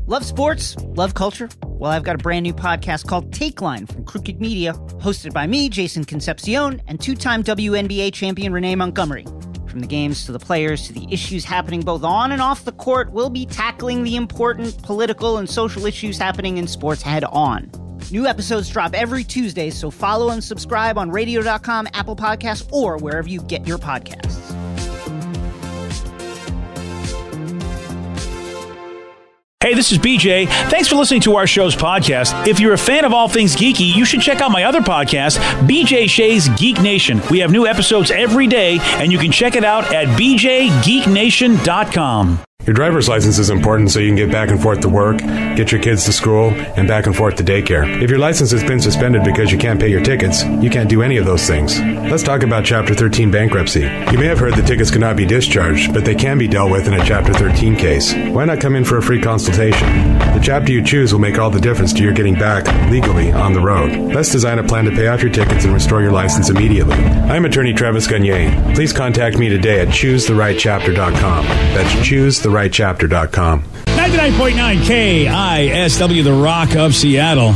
Love sports? Love culture? Well, I've got a brand new podcast called Take Line from Crooked Media, hosted by me, Jason Concepcion, and two-time WNBA champion Renee Montgomery. From the games to the players to the issues happening both on and off the court, we'll be tackling the important political and social issues happening in sports head on. New episodes drop every Tuesday, so follow and subscribe on radio.com, Apple Podcasts, or wherever you get your podcasts. Hey, this is BJ. Thanks for listening to our show's podcast. If you're a fan of all things geeky, you should check out my other podcast, BJ Shea's Geek Nation. We have new episodes every day, and you can check it out at bjgeeknation.com. Your driver's license is important so you can get back and forth to work, get your kids to school, and back and forth to daycare. If your license has been suspended because you can't pay your tickets, you can't do any of those things. Let's talk about Chapter 13 bankruptcy. You may have heard the tickets cannot be discharged, but they can be dealt with in a Chapter 13 case. Why not come in for a free consultation? The chapter you choose will make all the difference to your getting back legally on the road. Let's design a plan to pay off your tickets and restore your license immediately. I'm attorney Travis Gagne. Please contact me today at choosetherightchapter.com. That's choosetherightchapter.com. 99.9 KISW, the Rock of Seattle.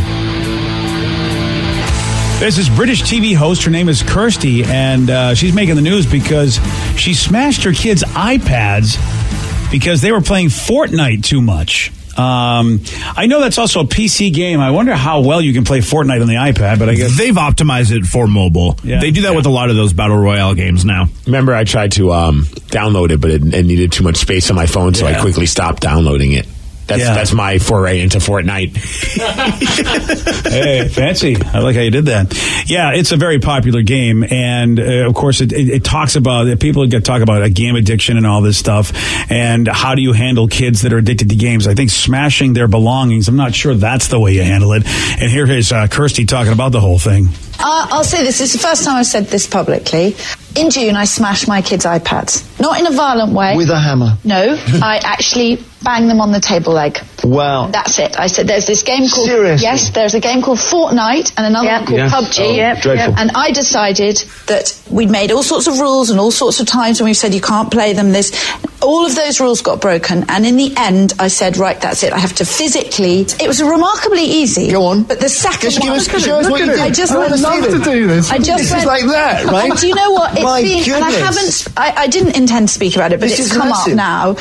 There's this British TV host. Her name is Kirsty, and she's making the news because she smashed her kids' iPads because they were playing Fortnite too much. I know that's also a PC game. I wonder how well you can play Fortnite on the iPad, but I guess they've optimized it for mobile. Yeah. They do that with a lot of those Battle Royale games now. Remember, I tried to download it, but it needed too much space on my phone, so I quickly stopped downloading it. That's my foray into Fortnite. Hey, fancy. I like how you did that. Yeah, it's a very popular game. And, of course, it talks about, people talk about a game addiction and all this stuff. And how do you handle kids that are addicted to games? I think smashing their belongings, I'm not sure that's the way you handle it. And here is Kirsty talking about the whole thing. I'll say this is the first time I've said this publicly. In June, I smashed my kids' iPads. Not in a violent way. With a hammer? No, I actually banged them on the table leg. Wow. That's it. I said, there's this game called... Seriously? Yes, there's a game called Fortnite and another one called PUBG. Oh, dreadful. And I decided that we'd made all sorts of rules and all sorts of times when we've said you can't play them, this... All of those rules got broken, and in the end, I said, right, that's it. I have to physically... It was remarkably easy. Go on. But the second just one... Show us what you did. I just would love to do this. This is like that, right? Do you know what? It's My been, goodness. And I didn't intend to speak about it, but This it's is come massive. up now.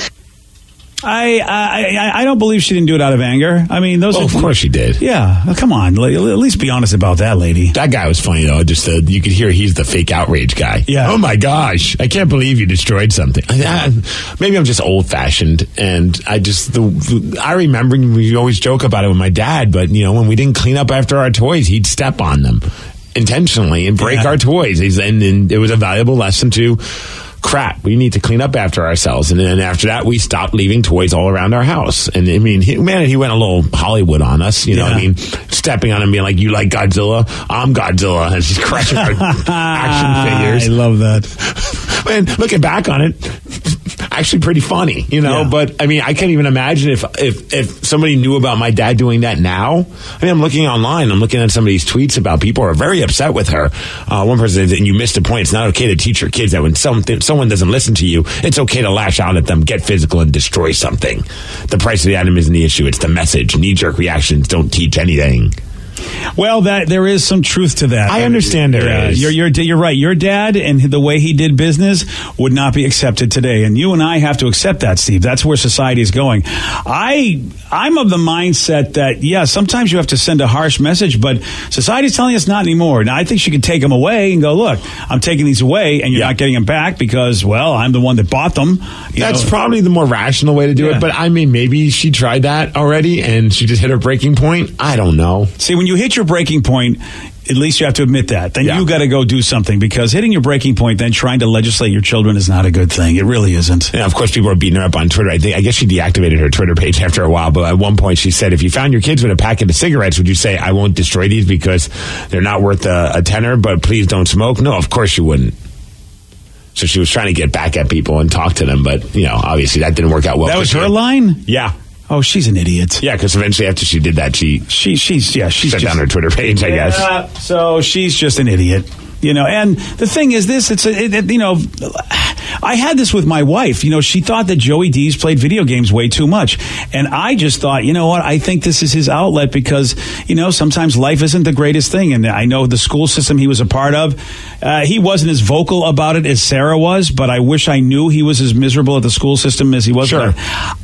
I don't believe she didn't do it out of anger. I mean, those. Of course she did. Yeah, come on. At least be honest about that, lady. That guy was funny though. Just you could hear he's the fake outrage guy. Yeah. Oh my gosh, I can't believe you destroyed something. Maybe I'm just old fashioned, and I remember we always joke about it with my dad. But when we didn't clean up after our toys, he'd step on them intentionally and break our toys. And it was a valuable lesson to. Crap, we need to clean up after ourselves. And then after that, we stopped leaving toys all around our house. And I mean, he went a little Hollywood on us, you know what I mean? Stepping on him, being like, you like Godzilla? I'm Godzilla. And she's crushing our action figures. I love that. And looking back on it, actually pretty funny, But I mean, I can't even imagine if somebody knew about my dad doing that now. I mean, I'm looking online, I'm looking at some of these tweets about people who are very upset with her. One person said, and you missed a point. It's not okay to teach your kids that when someone doesn't listen to you, it's okay to lash out at them, get physical, and destroy something. The price of the item isn't the issue. It's the message. Knee-jerk reactions don't teach anything. Well, there is some truth to that. I understand there is. You're right. Your dad and the way he did business would not be accepted today, and you and I have to accept that, Steve. That's where society is going. I'm of the mindset that sometimes you have to send a harsh message, but society's telling us not anymore. Now, I think she could take them away and go, look, I'm taking these away, and you're not getting them back because, well, I'm the one that bought them. That's probably the more rational way to do it. But I mean, maybe she tried that already, and she just hit her breaking point. I don't know. See, when you hit your breaking point, at least you have to admit that. Then you got to go do something, because hitting your breaking point, then trying to legislate your children is not a good thing. It really isn't. Yeah, of course, people are beating her up on Twitter. I guess she deactivated her Twitter page after a while, but at one point she said, if you found your kids with a packet of cigarettes, would you say, I won't destroy these because they're not worth a tenner, but please don't smoke? No, of course you wouldn't. So she was trying to get back at people and talk to them, but, obviously that didn't work out well. That was her line? Yeah. Oh, she's an idiot. Yeah, because eventually after she did that, she's shut down her Twitter page, I guess. So she's just an idiot. And the thing is this, I had this with my wife. She thought that Joey D's played video games way too much. And I just thought, you know what? I think this is his outlet because, sometimes life isn't the greatest thing. And I know the school system he was a part of, he wasn't as vocal about it as Sarah was, but I wish I knew he was as miserable at the school system as he was. Sure.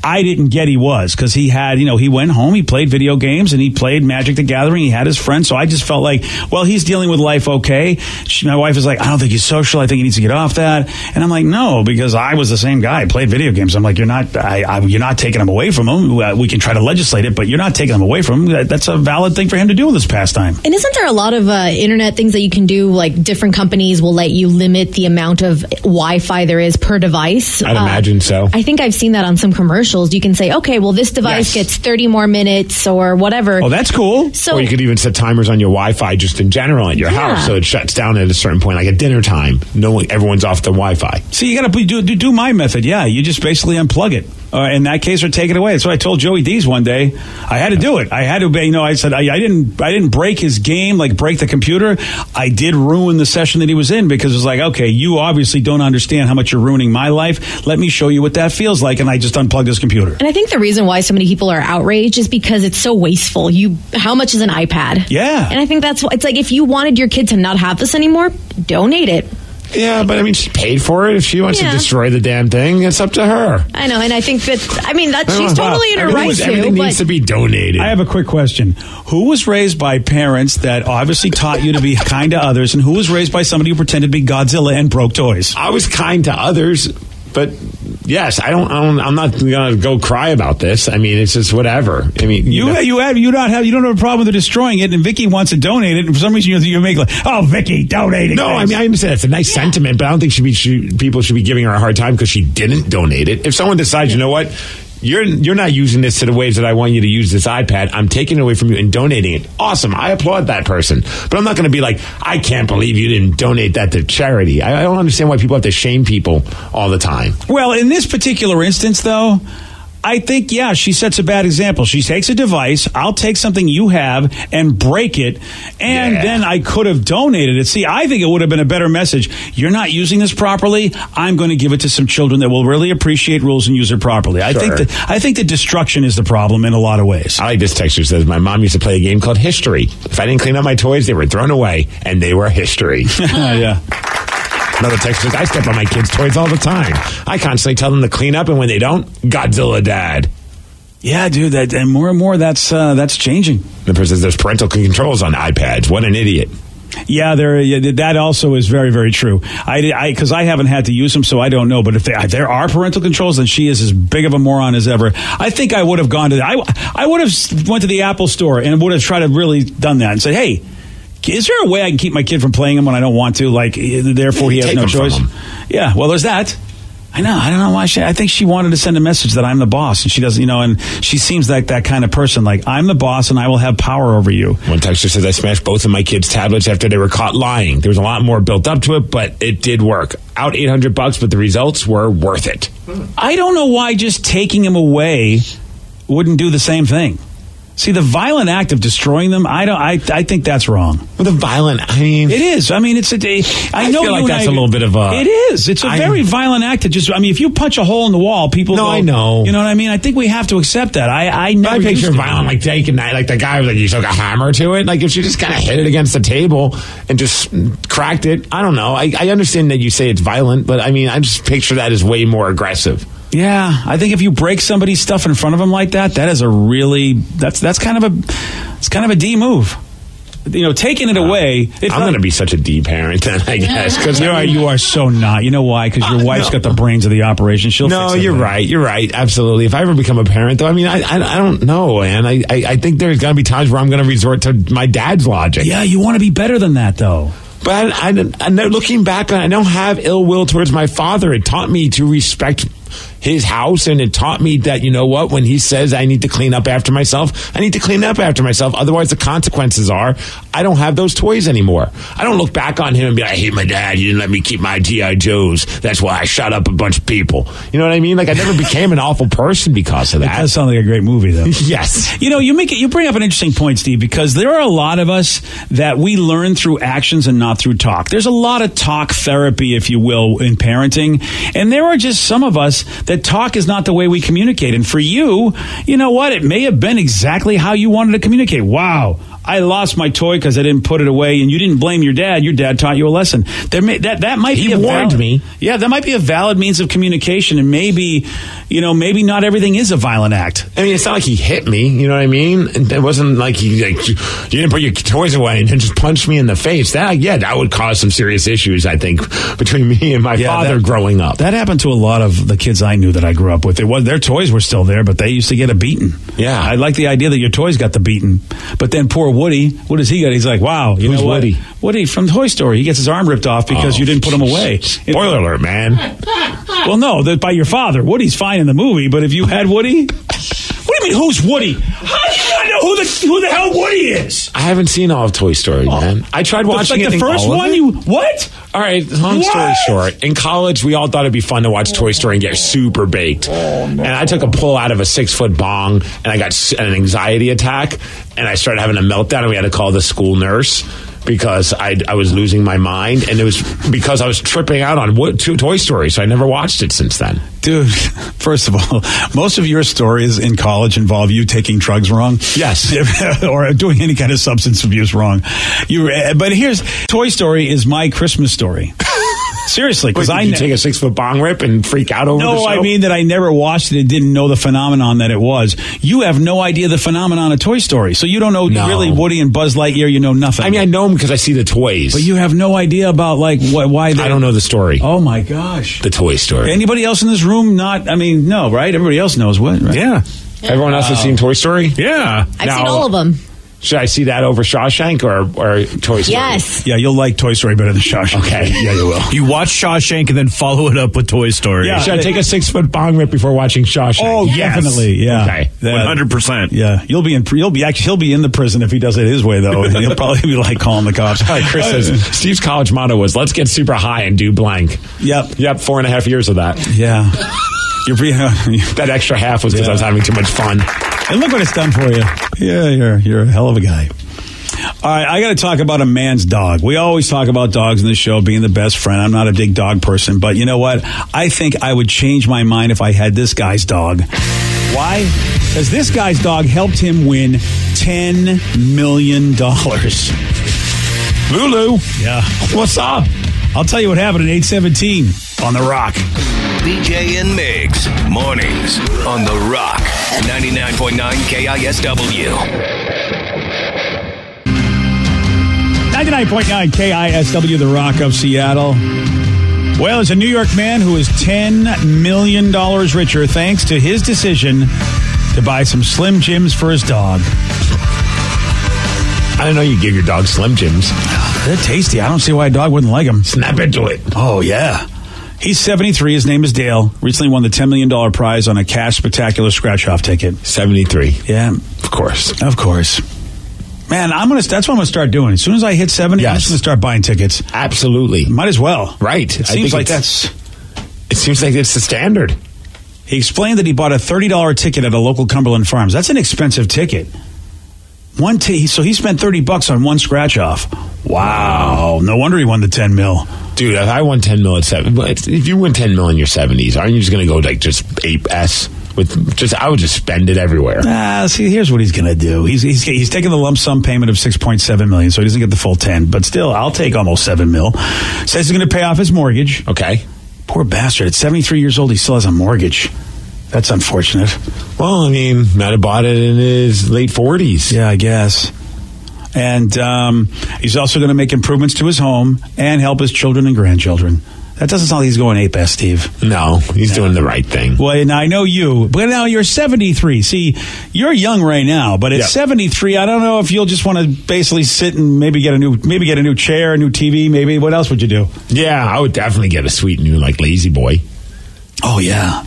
I didn't get he was because he had, he went home, he played video games, and he played Magic the Gathering. He had his friends. So I just felt like, well, he's dealing with life okay. My wife is like, I don't think he's social. I think he needs to get off that. And I'm like, no, because I was the same guy. I played video games. I'm like, you're not taking him away from him. We can try to legislate it, but you're not taking him away from him. That's a valid thing for him to do in this pastime. And isn't there a lot of internet things that you can do? Like different companies will let you limit the amount of Wi-Fi there is per device. I'd imagine so. I think I've seen that on some commercials. You can say, okay, well, this device gets 30 more minutes or whatever. Oh, that's cool. So, or you could even set timers on your Wi-Fi just in general at your house, so it shuts down at a certain point, like at dinner time. Everyone's off the Wi-Fi. See, you got to do my method. Yeah, you just basically unplug it. In that case, or take it away. So I told Joey D's one day, I had to do it. I had to obey. I said I didn't break his game, like break the computer. I did ruin the session that he was in because it was like, okay, you obviously don't understand how much you're ruining my life. Let me show you what that feels like. And I just unplugged his computer. And I think the reason why so many people are outraged is because it's so wasteful. How much is an iPad? Yeah. And I think it's like if you wanted your kid to not have this anymore, donate it. Yeah, but she paid for it. If she wants to destroy the damn thing, it's up to her. I know, and I think that she's totally in her right to. Everything needs to be donated. I have a quick question. Who was raised by parents that obviously taught you to be kind to others, and who was raised by somebody who pretended to be Godzilla and broke toys? I was kind to others, but yes, I'm not gonna go cry about this. It's just whatever. You don't have a problem with destroying it, and Vicky wants to donate it, and for some reason you make like, oh, Vicky, donate it. No, I understand it's a nice sentiment, but I don't think people should be giving her a hard time because she didn't donate it. If someone decides, you know what, you're not using this to the ways that I want you to use this iPad, I'm taking it away from you and donating it. Awesome, I applaud that person. But I'm not going to be like, I can't believe you didn't donate that to charity. I don't understand why people have to shame people all the time. Well, in this particular instance, though, I think, she sets a bad example. She takes a device, I'll take something you have and break it, and then I could have donated it. See, I think it would have been a better message. You're not using this properly, I'm going to give it to some children that will really appreciate rules and use it properly. Sure. I think the destruction is the problem in a lot of ways. I like this texture says, my mom used to play a game called History. If I didn't clean up my toys, they were thrown away, and they were history. Yeah. Another text says, I step on my kids' toys all the time. I constantly tell them to clean up, and when they don't, Godzilla dad. Yeah, dude, and more that's changing. The person says there's parental controls on iPads. What an idiot. Yeah, that also is very, very true. Because I haven't had to use them, so I don't know. But if there are parental controls, then she is as big of a moron as ever. I think I would have gone to I would have went to the Apple store and would have tried to really done that and said, hey, is there a way I can keep my kid from playing them when I don't want to? Like, therefore he has no choice. Yeah, well, there's that. I know. I don't know why I think she wanted to send a message that I'm the boss, and she doesn't, and she seems like that kind of person. Like, I'm the boss, and I will have power over you. One texter says, I smashed both of my kids' tablets after they were caught lying. There was a lot more built up to it, but it did work. Out $800, but the results were worth it. I don't know why just taking them away wouldn't do the same thing. See, the violent act of destroying them, I think that's wrong. Well, the violent, it is. It's a day. I know feel like that's a little bit of a. It is. It's a very violent act to just. if you punch a hole in the wall, people. No, go, I know. You know what I mean? I think we have to accept that. I never picture violent, like taking that, like the guy was like, you took a hammer to it. Like if you just kind of hit it against the table and just cracked it. I don't know. I understand that you say it's violent, but I just picture that as way more aggressive. Yeah, I think if you break somebody's stuff in front of them like that, that is a really that's kind of a D move. Taking it away. I'm going to be such a D parent then, I guess. Because you are so not. You know why? Because your wife's got the brains of the operation. She'll fix it. You're right. You're right. Absolutely. If I ever become a parent, though, I don't know, man. I think there's going to be times where I'm going to resort to my dad's logic. Yeah, you want to be better than that, though. But I looking back, I don't have ill will towards my father. It taught me to respect his house, and it taught me that, you know what, when he says I need to clean up after myself, I need to clean up after myself. Otherwise, the consequences are I don't have those toys anymore. I don't look back on him and be like, I hate my dad. You didn't let me keep my G.I. Joes. That's why I shot up a bunch of people. You know what I mean? Like, I never became an awful person because of that. That does sound like a great movie, though. Yes. You know, you bring up an interesting point, Steve, because there are a lot of us that we learn through actions and not through talk. There's a lot of talk therapy, if you will, in parenting. And there are just some of us that talk is not the way we communicate. And for you, you know what? It may have been exactly how you wanted to communicate. Wow. I lost my toy because I didn't put it away, and you didn't blame your dad. Your dad taught you a lesson. That might be. He warned me. Yeah, that might be a valid means of communication, and maybe not everything is a violent act. I mean, it's not like he hit me. You know what I mean? It wasn't like you didn't put your toys away and then just punched me in the face. That would cause some serious issues, I think, between me and my father growing up. That happened to a lot of the kids I knew that I grew up with. Their toys were still there, but they used to get a beating. Yeah, I like the idea that your toys got the beating, but then poor Woody, what does he get? He's like, wow, you Who's know what? Woody? Woody from Toy Story. He gets his arm ripped off because you didn't put him away. Spoiler alert, man. Well, no, by your father. Woody's fine in the movie, but if you had Woody, what do you mean? Who's Woody? How do you not know who the hell Woody is? I haven't seen all of Toy Story, man. I tried watching the first one. What? All right, long story short, in college, we all thought it'd be fun to watch Toy Story and get super baked. And I took a pull out of a 6-foot bong, and I got an anxiety attack, and I started having a meltdown, and we had to call the school nurse because I was losing my mind, and it was because I was tripping out on Toy Story, so I never watched it since then. Dude, first of all, most of your stories in college involve you taking drugs wrong. Yes. Or doing any kind of substance abuse wrong. But here's, Toy Story is my Christmas story. Seriously, because you take a 6-foot bong rip and freak out over the show? No, I mean that I never watched it and didn't know the phenomenon that it was. You have no idea the phenomenon of Toy Story, so you don't know really Woody and Buzz Lightyear. You know nothing. I mean, I know them because I see the toys, but you have no idea about why they. I don't know the story. Oh my gosh, the Toy Story. Anybody else in this room? No, right? Everybody else knows what? Right? Yeah. Everyone else has seen Toy Story. Yeah, I've seen all of them. Should I see that over Shawshank or Toy Story? Yes. Yeah, you'll like Toy Story better than Shawshank. Okay. Yeah, you will. You watch Shawshank and then follow it up with Toy Story. Yeah. Should I take a 6-foot bong rip before watching Shawshank? Oh, yes. Definitely. Yeah. Okay. 100%. Yeah. He'll be in the prison if he does it his way, though. And he'll probably be like calling the cops. Like Chris says, Steve's college motto was, let's get super high and do blank. Yep. 4.5 years of that. Yeah. That extra half was because I was having too much fun. And look what it's done for you. Yeah, you're a hell of a guy. All right, I got to talk about a man's dog. We always talk about dogs in the show being the best friend. I'm not a big dog person, but you know what? I think I would change my mind if I had this guy's dog. Why? Because this guy's dog helped him win $10 million. Lulu. Yeah. What's up? I'll tell you what happened at 8:17 on The Rock. BJ and Migs, mornings on The Rock, 99.9 KISW. 99.9 KISW, The Rock of Seattle. Well, it's a New York man who is $10 million richer thanks to his decision to buy some Slim Jims for his dog. I didn't know you give your dog Slim Jims. They're tasty. I don't see why a dog wouldn't like them. Snap into it. Oh, yeah. He's 73. His name is Dale. Recently won the $10 million prize on a cash spectacular scratch-off ticket. 73. Yeah. Of course. Of course. Man, that's what I'm going to start doing. As soon as I hit 70, I'm just going to start buying tickets. Absolutely. Might as well. Right. It seems like it seems like it's the standard. He explained that he bought a $30 ticket at a local Cumberland Farms. That's an expensive ticket. So he spent $30 on one scratch off. Wow. No wonder he won the 10 mil. Dude, if I won 10 mil at 7, if you win 10 mil in your 70s, aren't you just going to go just 8S? I would just spend it everywhere. See, here's what he's going to do. He's taking the lump sum payment of $6.7 million, so he doesn't get the full 10. But still, I'll take almost $7 million. Says he's going to pay off his mortgage. Okay. Poor bastard. At 73 years old, he still has a mortgage. That's unfortunate. Well, I mean, might have bought it in his late 40s. Yeah, I guess. And he's also going to make improvements to his home and help his children and grandchildren. That doesn't sound like he's going 8S, Steve. No, he's doing the right thing. Well, now I know you, but now you're 73. See, you're young right now, but at 73, I don't know if you'll just want to basically sit and maybe get a new chair, a new TV, maybe. What else would you do? Yeah, I would definitely get a sweet new, Lazy Boy. Oh, yeah.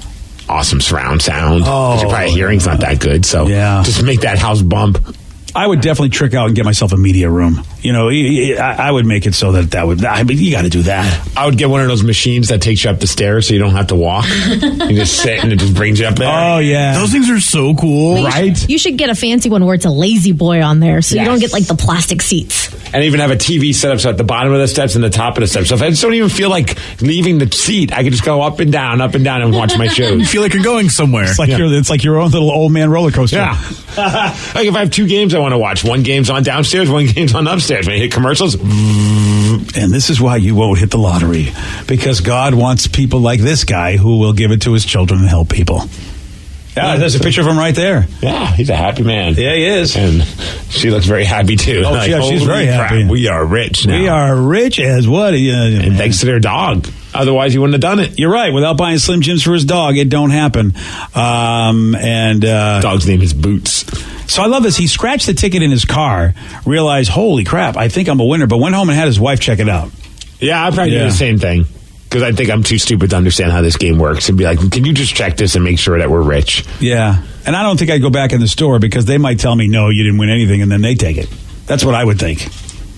awesome surround sound. Because your probably hearing's not that good. So just make that house bump. I would definitely trick out and get myself a media room. You know, I would make it so that would. I mean, you got to do that. I would get one of those machines that takes you up the stairs so you don't have to walk. You just sit and it just brings you up there. Oh yeah, those things are so cool, right? You should get a fancy one where it's a lazy boy on there, so you don't get like the plastic seats. And even have a TV set up so at the bottom of the steps and the top of the steps. So if I just don't even feel like leaving the seat, I can just go up and down and watch my shows. You feel like you're going somewhere. It's like your own little old man roller coaster. Yeah. Like if I have 2 games I want to watch, one game's on downstairs, one game's on upstairs. When I hit commercials, and this is why you won't hit the lottery, because God wants people like this guy who will give it to his children and help people. Yeah, there's a picture of him right there. Yeah, he's a happy man. Yeah, he is. And she looks very happy, too. Oh, like, she's very happy. We are rich now. We are rich as what? And thanks to their dog. Otherwise, he wouldn't have done it. You're right. Without buying Slim Jims for his dog, it don't happen. Dog's name is Boots. So I love this. He scratched the ticket in his car, realized, holy crap, I think I'm a winner, but went home and had his wife check it out. Yeah, I'd probably do the same thing. Because I think I'm too stupid to understand how this game works. And be like, can you just check this and make sure that we're rich? Yeah. And I don't think I'd go back in the store because they might tell me, no, you didn't win anything, and then they take it. That's what I would think.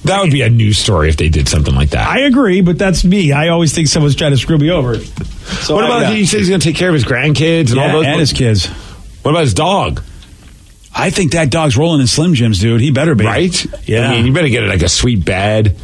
That would be a news story if they did something like that. I agree, but that's me. I always think someone's trying to screw me over. So what about he says he's going to take care of his grandkids and all those? And his kids. What about his dog? I think that dog's rolling in Slim Jims, dude. He better be. Right? Yeah. I mean, you better get it like a sweet bed.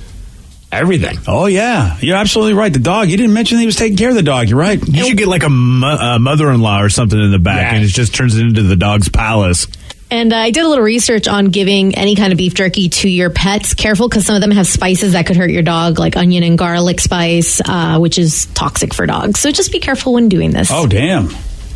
Everything. Oh, yeah. You're absolutely right. The dog, you didn't mention he was taking care of the dog. You're right. You should get like a mother-in-law or something in the back, and it just turns it into the dog's palace. And I did a little research on giving any kind of beef jerky to your pets. Careful, because some of them have spices that could hurt your dog, like onion and garlic spice, which is toxic for dogs. So just be careful when doing this. Oh, damn.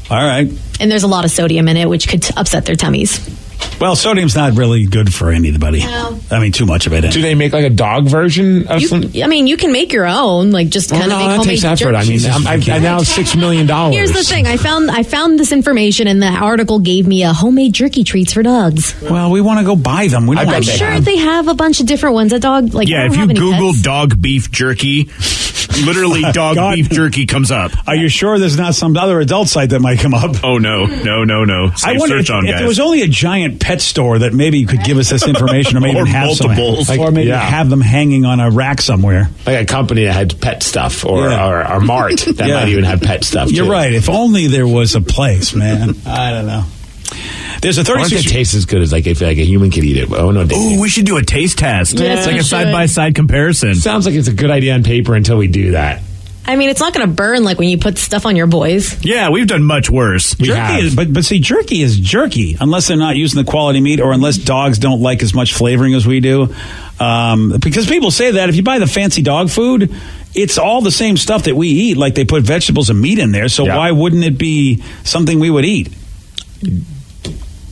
All right. And there's a lot of sodium in it, which could upset their tummies. Well, sodium's not really good for anybody. No. I mean, too much of it. Do they make like a dog version of I mean, you can make your own, like just kind of make homemade effort. I mean, I now have $6 million. Here's the thing: I found this information, and the article gave me a homemade jerky treats for dogs. Well, we want to go buy them. I'm sure they have a bunch of different ones. A dog, like if you Google dog beef jerky, literally dog beef jerky comes up. Are you sure there's not some other adult site that might come up? Oh no. I wonder if there was only a giant pet store that maybe could give us this information, or maybe or have multiples, have them hanging on a rack somewhere, like a company that had pet stuff, or Mart that might even have pet stuff. You're right. If only there was a place, man. I don't know. There's a 36. It tastes as good as like if like a human could eat it. Oh no! We should do a taste test. Yes, it's like a side-by-side comparison. Sounds like it's a good idea on paper until we do that. I mean, it's not going to burn like when you put stuff on your boys. Yeah, we've done much worse. But see, jerky is jerky unless they're not using the quality meat, or unless dogs don't like as much flavoring as we do. Because people say that if you buy the fancy dog food, it's all the same stuff that we eat. Like they put vegetables and meat in there. So why wouldn't it be something we would eat?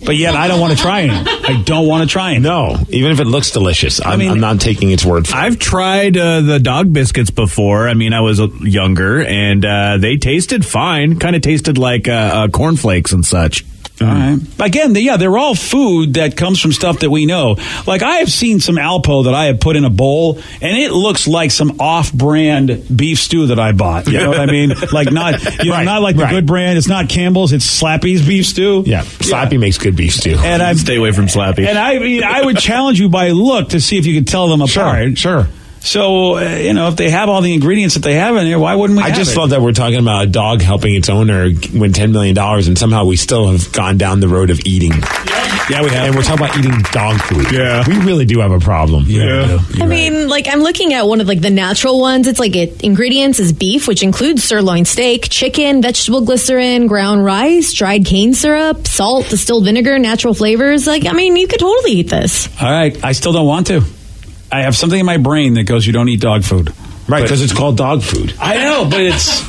But yet I don't want to try it. I don't want to try it. No, even if it looks delicious. I'm not taking its word for it. I've tried the dog biscuits before. I mean, I was younger, and they tasted fine. Kind of tasted like cornflakes and such. All right. Again, they're all food that comes from stuff that we know. Like I have seen some Alpo that I have put in a bowl, and it looks like some off-brand beef stew that I bought. You know what I mean? Like not like the good brand. It's not Campbell's. It's Slappy's beef stew. Yeah, Slappy makes good beef stew. And I stay away from Slappy. And I would challenge you by look to see if you could tell them apart. Sure. So, if they have all the ingredients that they have in there, why wouldn't we I just love that we're talking about a dog helping its owner win $10 million, and somehow we still have gone down the road of eating. Yeah, we have. And we're talking about eating dog food. Yeah. We really do have a problem. Yeah. I mean, like, I'm looking at one of, like, the natural ones. It's like ingredients is beef, which includes sirloin steak, chicken, vegetable glycerin, ground rice, dried cane syrup, salt, distilled vinegar, natural flavors. Like, I mean, you could totally eat this. All right. I still don't want to. I have something in my brain that goes, you don't eat dog food. Right, because it's called dog food. I know, but it's...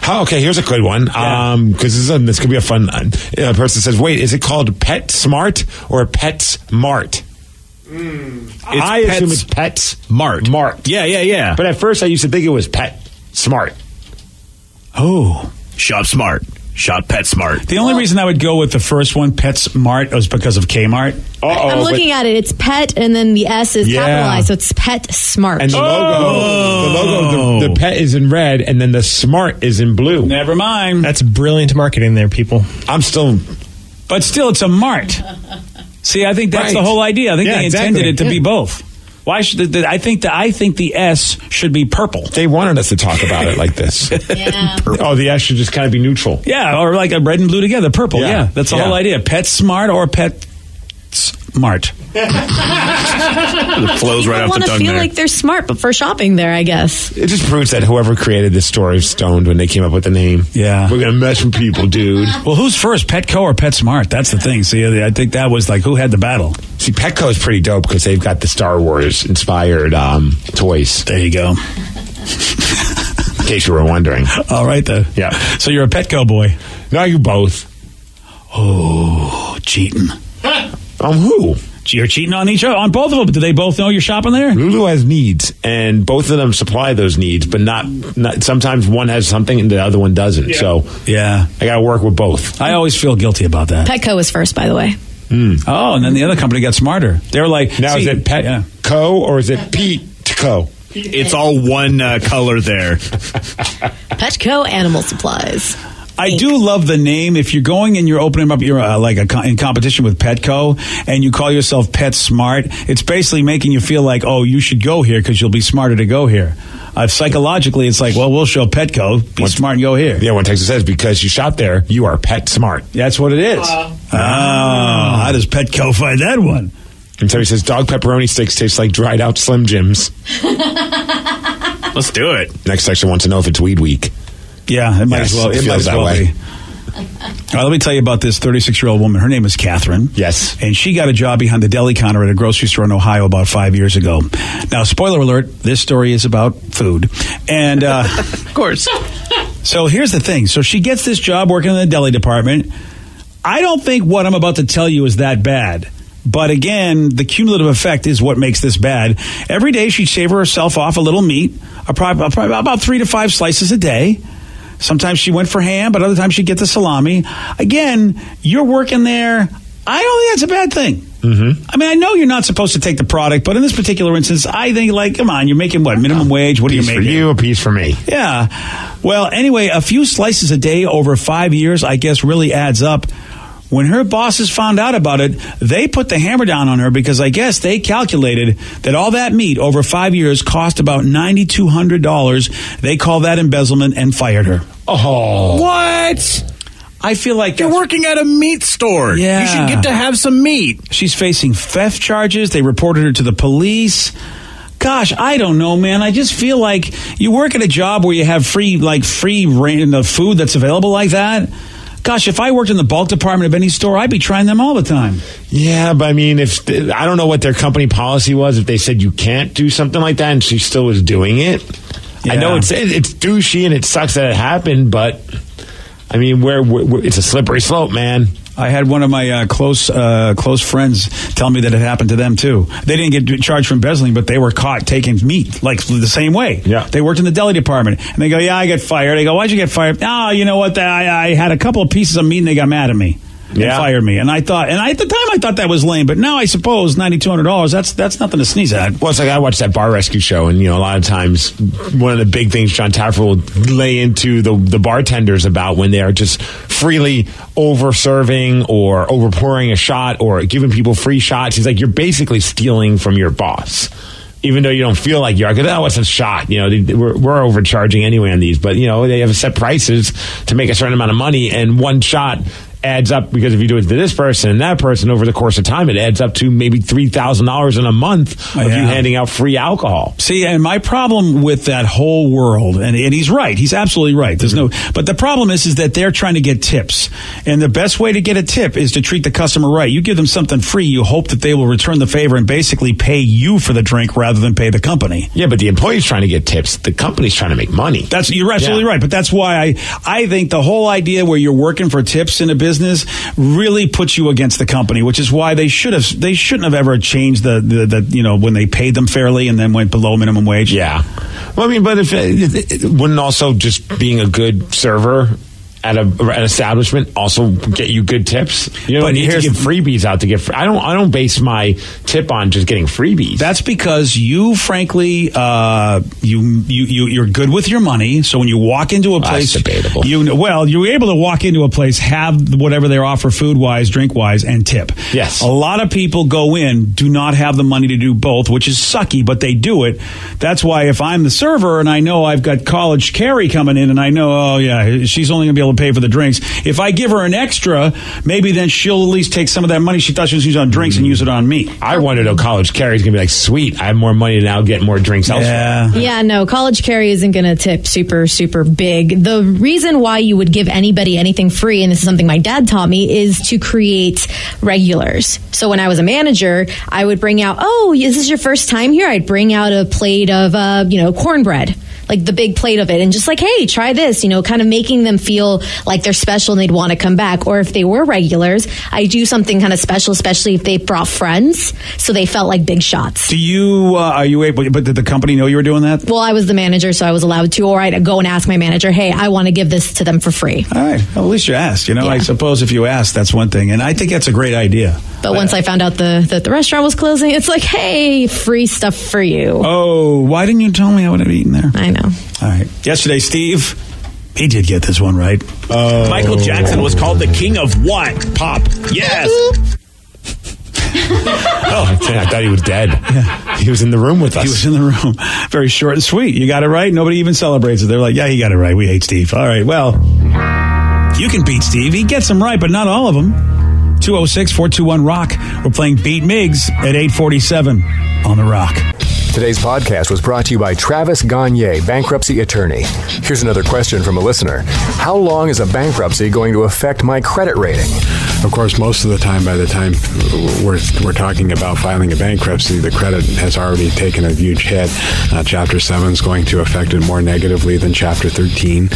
Okay, here's a good one. Because this could be a fun... A person says, wait, is it called Pet Smart or Pet Smart? I assume it's Pet Smart. Yeah. But at first I used to think it was Pet Smart. Oh. Shop smart. Shop PetSmart. The only reason I would go with the first one, PetSmart, was because of Kmart. I'm looking at it. It's pet, and then the S is capitalized, so it's PetSmart. And the logo, the pet is in red, and then the smart is in blue. Never mind. That's brilliant marketing there, people. But still, it's a mart. See, I think that's the whole idea. I think they intended it to be both. Why should I think the S should be purple? They wanted us to talk about it like this. Yeah. Oh, the S should just kind of be neutral. Yeah, or like a red and blue together, purple. Yeah, that's the whole idea. PetSmart or PetSmart. It flows right off the tongue there. I want to feel like they're smart, but for shopping there, I guess. It just proves that whoever created this story was stoned when they came up with the name. Yeah. We're going to mess with people, dude. Well, who's first, Petco or PetSmart? That's the thing. See, I think that was like who had the battle. See, Petco is pretty dope because they've got the Star Wars inspired toys. There you go. In case you were wondering. All right, then. Yeah. So you're a Petco boy. No, you both. Oh, cheating. Who? You're cheating on on both of them. Do they both know you're shopping there? Lulu has needs, and both of them supply those needs, but not sometimes one has something and the other one doesn't. Yeah. So I got to work with both. I always feel guilty about that. Petco was first, by the way. Oh, and then the other company got smarter. They were like, now is it Petco or is it Petco? It's all one color there. Petco Animal Supplies. I do love the name. If you're going and you're opening up, you're in competition with Petco, and you call yourself PetSmart, it's basically making you feel like, oh, you should go here because you'll be smarter to go here. Psychologically, it's like, well, we'll show Petco, be smart and go here. Yeah, when Texas says because you shop there, you are PetSmart. That's what it is. How does Petco find that one? And so he says dog pepperoni sticks taste like dried out Slim Jims. Let's do it. Next section wants to know if it's Weed Week. Yeah, it might as well. It might as well be. All right, let me tell you about this 36-year-old woman. Her name is Catherine. Yes. And she got a job behind the deli counter at a grocery store in Ohio about 5 years ago. Now, spoiler alert, this story is about food. And of course. So here's the thing. So she gets this job working in the deli department. I don't think what I'm about to tell you is that bad. But again, the cumulative effect is what makes this bad. Every day she'd shave herself off a little meat, probably about 3 to 5 slices a day. Sometimes she went for ham, but other times she'd get the salami. Again, you're working there. I don't think that's a bad thing. Mm-hmm. I mean, I know you're not supposed to take the product, but in this particular instance, I think, like, come on, you're making what, minimum wage? What are you making? A piece for you, a piece for me. Yeah. Well, anyway, a few slices a day over 5 years, I guess, really adds up. When her bosses found out about it, they put the hammer down on her because I guess they calculated that all that meat over 5 years cost about $9,200. They call that embezzlement and fired her. Oh. What? I feel like you're working at a meat store. Yeah. You should get to have some meat. She's facing theft charges. They reported her to the police. Gosh, I don't know, man. I just feel like you work at a job where you have free reign of food that's available like that. Gosh, if I worked in the bulk department of any store, I'd be trying them all the time. Yeah, but I mean, I don't know what their company policy was. If they said you can't do something like that, and she still was doing it, yeah. I know it's douchey and it sucks that it happened, but I mean, it's a slippery slope, man. I had one of my close friends tell me that it happened to them too. They didn't get charged for embezzling, but they were caught taking meat like the same way. Yeah, they worked in the deli department, and they go, "Yeah, I get fired." They go, "Why'd you get fired?" "Oh, you know what? I had a couple of pieces of meat, and they got mad at me." And fired me. And I thought, at the time I thought that was lame, but now I suppose $9,200, that's nothing to sneeze at. Well, it's like I watched that Bar Rescue show, and a lot of times one of the big things John Taffer will lay into the bartenders about when they are just freely over-serving or over-pouring a shot or giving people free shots. He's like, you're basically stealing from your boss. Even though you don't feel like you are, because what's a shot? We're overcharging anyway on these, but they have set prices to make a certain amount of money, and one shot adds up, because if you do it to this person and that person over the course of time, it adds up to maybe $3,000 in a month of you handing out free alcohol. See, and my problem with that whole world, and he's right, he's absolutely right. There's but the problem is that they're trying to get tips, and the best way to get a tip is to treat the customer right. You give them something free, you hope that they will return the favor and basically pay you for the drink rather than pay the company. Yeah, but the employee's trying to get tips. The company's trying to make money. You're absolutely right, but that's why I think the whole idea where you're working for tips in a business really puts you against the company, which is why they shouldn't have ever changed the when they paid them fairly and then went below minimum wage. Yeah. Well, I mean, but if it wouldn't also just being a good server at an establishment also get you good tips. You don't need to give freebies out to get. I don't base my tip on just getting freebies. That's because you, frankly, you're good with your money. So when you walk into a place, that's debatable. You're able to walk into a place, have whatever they offer, food wise, drink wise, and tip. Yes, a lot of people go in, do not have the money to do both, which is sucky, but they do it. That's why if I'm the server and I know I've got college Carrie coming in, and I know, she's only going to be able to pay for the drinks. If I give her an extra, maybe then she'll at least take some of that money she thought she was using on drinks and use it on me. I wonder though, college Carrie's going to be like, sweet, I have more money to now get more drinks elsewhere. Yeah, no, college Carrie isn't going to tip super, super big. The reason why you would give anybody anything free, and this is something my dad taught me, is to create regulars. So when I was a manager, I would bring out, is this your first time here? I'd bring out a plate of, cornbread. Like the big plate of it, and just like, hey, try this, kind of making them feel like they're special and they'd want to come back. Or if they were regulars, I do something kind of special, especially if they brought friends, so they felt like big shots. Do you, are you able, but did the company know you were doing that? Well, I was the manager, so I was allowed to, or I'd go and ask my manager, hey, I want to give this to them for free. All right, well, at least you asked, I suppose if you asked, that's one thing, and I think that's a great idea. But once I found out that the restaurant was closing, it's like, hey, free stuff for you. Oh, why didn't you tell me I would have eaten there? I know. All right. Yesterday, Steve, he did get this one right. Michael Jackson was called the king of what? Pop. Yes. I thought he was dead. Yeah. He was in the room with us. He was in the room. Very short and sweet. You got it right. Nobody even celebrates it. They're like, yeah, he got it right. We hate Steve. All right. Well, you can beat Steve. He gets them right, but not all of them. 206-421-ROCK. We're playing Beat Miggs at 8:47 on The Rock. Today's podcast was brought to you by Travis Gagne, bankruptcy attorney. Here's another question from a listener. How long is a bankruptcy going to affect my credit rating? Of course, most of the time, by the time we're talking about filing a bankruptcy, the credit has already taken a huge hit. Chapter 7 is going to affect it more negatively than Chapter 13.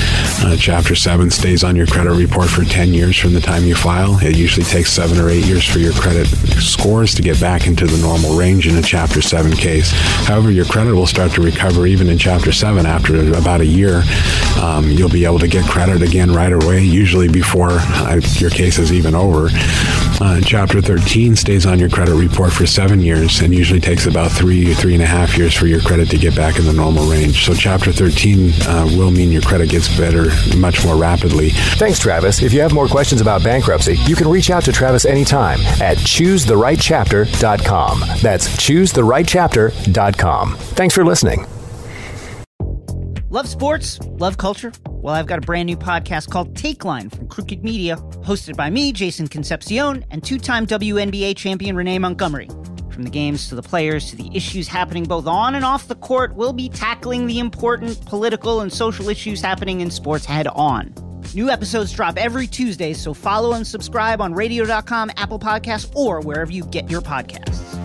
Chapter 7 stays on your credit report for 10 years from the time you file. It usually takes 7 or 8 years for your credit scores to get back into the normal range in a Chapter 7 case. However, your credit will start to recover even in Chapter 7 after about a year. You'll be able to get credit again right away, usually before your case is even over. Chapter 13 stays on your credit report for 7 years and usually takes about 3.5 years for your credit to get back in the normal range. So Chapter 13 will mean your credit gets better much more rapidly. Thanks, Travis. If you have more questions about bankruptcy, you can reach out to Travis anytime at choosetherightchapter.com. That's choosetherightchapter.com. Thanks for listening. Love sports? Love culture? Well, I've got a brand new podcast called Take Line from Crooked Media, hosted by me, Jason Concepcion, and two-time WNBA champion Renee Montgomery. From the games to the players to the issues happening both on and off the court, we'll be tackling the important political and social issues happening in sports head on. New episodes drop every Tuesday, so follow and subscribe on radio.com, Apple Podcasts, or wherever you get your podcasts.